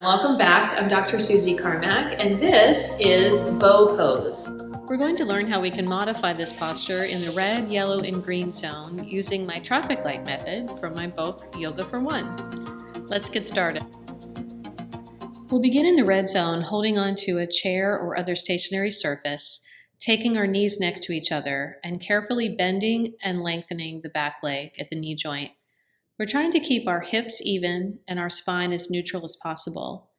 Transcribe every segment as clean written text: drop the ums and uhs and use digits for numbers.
Welcome back. I'm Dr. Suzie Carmack, and this is bow pose. We're going to learn how we can modify this posture in the red, yellow, and green zone using my traffic light method from my book, Yoga for One. Let's get started. We'll begin in the red zone, holding onto a chair or other stationary surface, taking our knees next to each other, and carefully bending and lengthening the back leg at the knee joint. We're trying to keep our hips even and our spine as neutral as possible.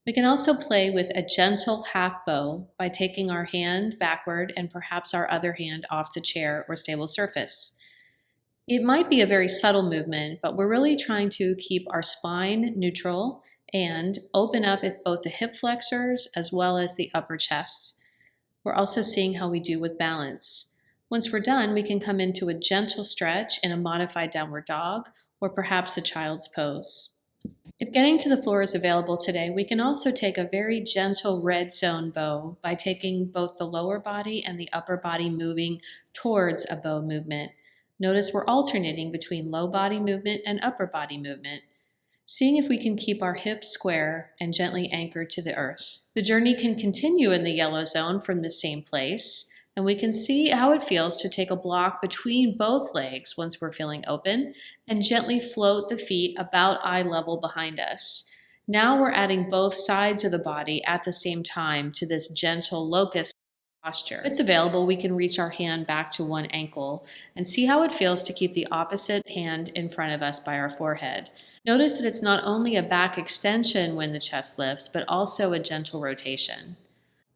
We can also play with a gentle half bow by taking our hand backward and perhaps our other hand off the chair or stable surface. It might be a very subtle movement, but we're really trying to keep our spine neutral and open up at both the hip flexors as well as the upper chest. We're also seeing how we do with balance. Once we're done, we can come into a gentle stretch in a modified downward dog, or perhaps a child's pose. If getting to the floor is available today, we can also take a very gentle red zone bow by taking both the lower body and the upper body moving towards a bow movement. Notice we're alternating between low body movement and upper body movement, seeing if we can keep our hips square and gently anchored to the earth. The journey can continue in the yellow zone from the same place, and we can see how it feels to take a block between both legs once we're feeling open and gently float the feet about eye level behind us. Now we're adding both sides of the body at the same time to this gentle locust posture. If it's available, we can reach our hand back to one ankle and see how it feels to keep the opposite hand in front of us by our forehead. Notice that it's not only a back extension when the chest lifts, but also a gentle rotation.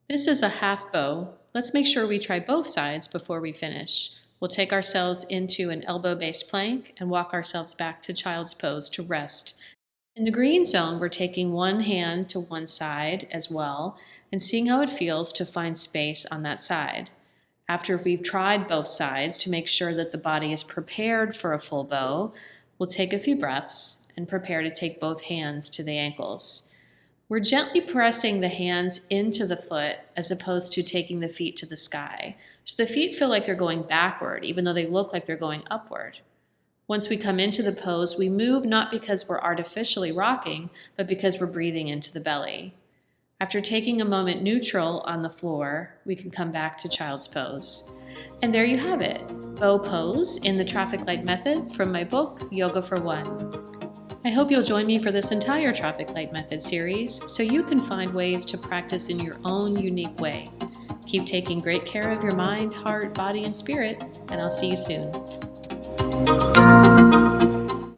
This is a half bow. Let's make sure we try both sides before we finish. We'll take ourselves into an elbow-based plank and walk ourselves back to child's pose to rest. In the green zone, we're taking one hand to one side as well and seeing how it feels to find space on that side. After we've tried both sides to make sure that the body is prepared for a full bow, we'll take a few breaths and prepare to take both hands to the ankles. We're gently pressing the hands into the foot as opposed to taking the feet to the sky. So the feet feel like they're going backward, even though they look like they're going upward. Once we come into the pose, we move not because we're artificially rocking, but because we're breathing into the belly. After taking a moment neutral on the floor, we can come back to child's pose. And there you have it, bow pose in the traffic light method from my book, Yoga for One. I hope you'll join me for this entire traffic light method series so you can find ways to practice in your own unique way. Keep taking great care of your mind, heart, body, and spirit, and I'll see you soon.